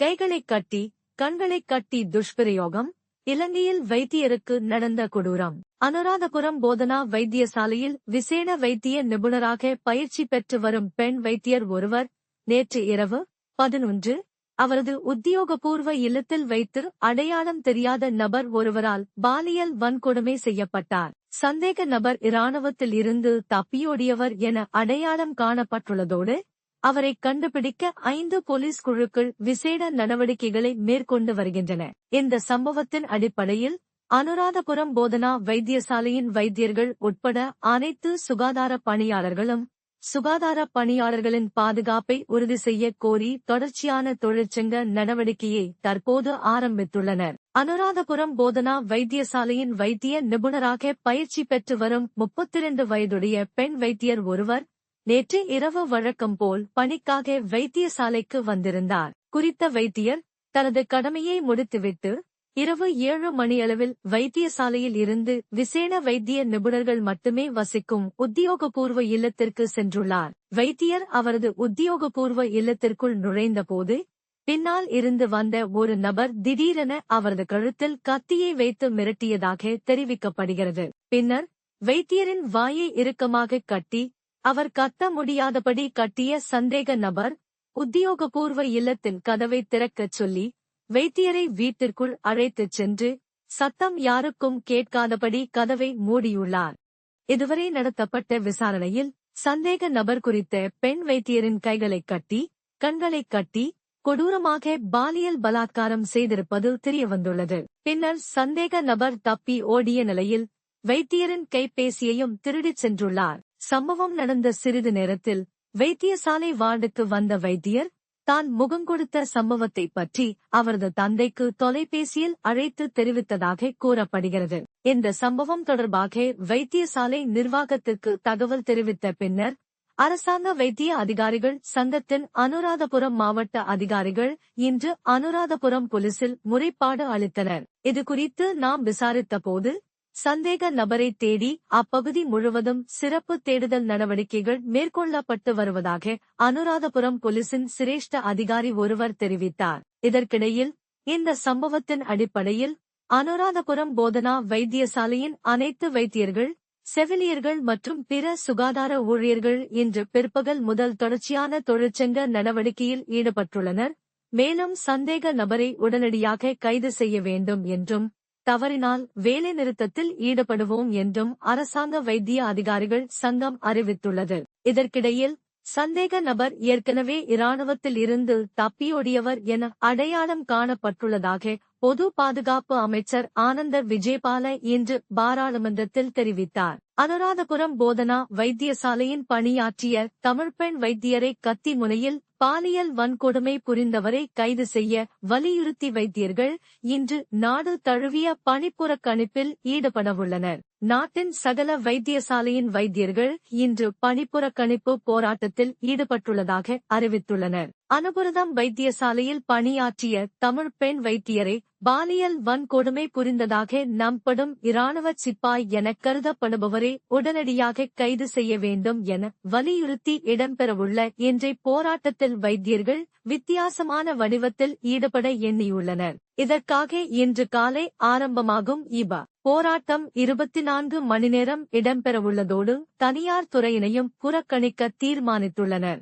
கைகளைக் கட்டி கண்களைக் கட்டி துஷ்பிரயோகம். இலங்கையில் வைத்தியருக்கு நடந்த கொடூரம். அனுராதபுரம் போதனா வைத்தியசாலையில் விசேட வைத்திய நிபுணராக பயிற்சி பெற்று வரும் பெண் வைத்தியர் ஒருவர் நேற்று இரவு 11 அவரது உத்தியோகபூர்வ இல்லத்தில் வைத்து அடையாளம் தெரியாத நபர் ஒருவரால் பாலியல் வன்கொடுமை செய்யப்பட்டார். சந்தேக நபர் இராணுவத்தில் இருந்து தப்பியோடியவர் என அடையாளம் காணப்பட்டுள்ளதோடு அவரை கண்டுபிடிக்க 5 போலீஸ் குழுக்கள் விசேட நடவடிக்கைகளை மேற்கொண்டு வருகின்றன. இந்த சம்பவத்தின் அடிப்படையில் அனுராதபுரம் போதனா வைத்தியசாலையின் வைத்தியர்கள் உட்பட அனைத்து சுகாதார பணியாளர்களும் சுகாதார பணியாளர்களின் பாதுகாப்பை உறுதி செய்ய கோரி தொடர்ச்சியான தொழிற்சங்க நடவடிக்கையை தற்போது ஆரம்பித்துள்ளனர். அனுராதபுரம் போதனா வைத்தியசாலையின் வைத்திய நிபுணராக பயிற்சி பெற்று வரும் 32 வயதுடைய பெண் வைத்தியர் ஒருவர் நேற்று இரவு வழக்கம் போல் பணிக்காக வைத்தியசாலைக்கு வந்திருந்தார். குறித்த வைத்தியர் தனது கடமையை முடித்துவிட்டு இரவு 7 மணியளவில் வைத்தியசாலையில் இருந்து விசேட வைத்திய நிபுணர்கள் மட்டுமே வசிக்கும் உத்தியோகபூர்வ இல்லத்திற்கு சென்றுள்ளார். வைத்தியர் அவரது உத்தியோகபூர்வ இல்லத்திற்குள் நுழைந்தபோது பின்னால் இருந்து வந்த ஒரு நபர் திடீரென அவரது கழுத்தில் கத்தியை வைத்து மிரட்டியதாக தெரிவிக்கப்படுகிறது. பின்னர் வைத்தியரின் வாயை இறுக்கமாக கட்டி அவர் கத்த முடியாதபடி கட்டிய சந்தேக நபர் உத்தியோகபூர்வ இல்லத்தின் கதவை திறக்கச் சொல்லி வைத்தியரை வீட்டிற்குள் அழைத்துச் சென்று சத்தம் யாருக்கும் கேட்காதபடி கதவை மூடியுள்ளார். இதுவரை நடத்தப்பட்ட விசாரணையில் சந்தேக நபர் குறித்த பெண் வைத்தியரின் கைகளைக் கட்டி கண்களைக் கட்டி கொடூரமாக பாலியல் பலாத்காரம் செய்திருப்பது தெரியவந்துள்ளது. பின்னர் சந்தேக நபர் தப்பி ஓடிய நிலையில் வைத்தியரின் கைபேசியையும் திருடிச் சென்றுள்ளார். சம்பவம் நடந்த சிறிது நேரத்தில் வைத்தியசாலை வார்டுக்கு வந்த வைத்தியர் தான் முகங்கொடுத்த சம்பவத்தை பற்றி அவரது தந்தைக்கு தொலைபேசியில் அழைத்து தெரிவித்ததாக கூறப்படுகிறது. இந்த சம்பவம் தொடர்பாக வைத்தியசாலை நிர்வாகத்திற்கு தகவல் தெரிவித்த பின்னர் அரசாங்க வைத்திய அதிகாரிகள் சங்கத்தின் அனுராதபுரம் மாவட்ட அதிகாரிகள் இன்று அனுராதபுரம் போலீசில் முறைப்பாடு அளித்தனர். இதுகுறித்து நாம் விசாரித்தபோது சந்தேக நபரை தேடி அப்பகுதி முழுவதும் சிறப்பு தேடுதல் நடவடிக்கைகள் மேற்கொள்ளப்பட்டு வருவதாக அனுராதபுரம் போலீசின் சிரேஷ்ட அதிகாரி ஒருவர் தெரிவித்தார். இதற்கிடையில் இந்த சம்பவத்தின் அடிப்படையில் அனுராதபுரம் போதனா வைத்தியசாலையின் அனைத்து வைத்தியர்கள் செவிலியர்கள் மற்றும் பிற சுகாதார ஊழியர்கள் இன்று பிற்பகல் முதல் தொடர்ச்சியான தொழிற்சங்க நடவடிக்கையில் ஈடுபட்டுள்ளனர். மேலும் சந்தேக நபரை உடனடியாக கைது செய்ய வேண்டும் என்றும் தவறினால் வேலைநிறுத்தத்தில் ஈடுபடுவோம் என்றும் அரசாங்க வைத்திய அதிகாரிகள் சங்கம் அறிவித்துள்ளது. இதற்கிடையில் சந்தேக நபர் ஏற்கனவே இராணுவத்தில் இருந்து தப்பியோடியவர் என அடையாளம் காணப்பட்டுள்ளதாக பொது பாதுகாப்பு அமைச்சர் ஆனந்த விஜயபால இன்று பாராளுமன்றத்தில் தெரிவித்தார். அனுராதபுரம் போதனா வைத்தியசாலையின் பணியாற்றிய தமிழ் பெண் வைத்தியரை கத்தி முனையில் பாலியல் வன்கொடுமை புரிந்தவரை கைது செய்ய வலியுறுத்தி வைத்தியர்கள் இன்று நாடு தழுவிய பணிப்புறக்கணிப்பில் ஈடுபடவுள்ளனர். நாட்டின் சகல வைத்தியசாலையின் வைத்தியர்கள் இன்று பணிப்புறக்கணிப்பு போராட்டத்தில் ஈடுபட்டுள்ளதாக அறிவித்துள்ளனர். அனுபுரதம் வைத்தியசாலையில் பணியாற்றிய தமிழ் பெண் வைத்தியரை பாலியல் வன்கொடுமை புரிந்ததாக நம்பப்படும் இராணுவ சிப்பாய் என கருதப்படுபவரை உடனடியாக கைது செய்ய வேண்டும் என வலியுறுத்தி இடம்பெறவுள்ள இன்றைய போராட்டத்தில் வைத்தியர்கள் வித்தியாசமான வடிவத்தில் ஈடுபட எண்ணியுள்ளனர். இதற்காக இன்று காலை ஆரம்பமாகும் போராட்டம் 24 மணி நேரம் இடம்பெறவுள்ளதோடு தனியார் துறையினையும் புறக்கணிக்க தீர்மானித்துள்ளனர்.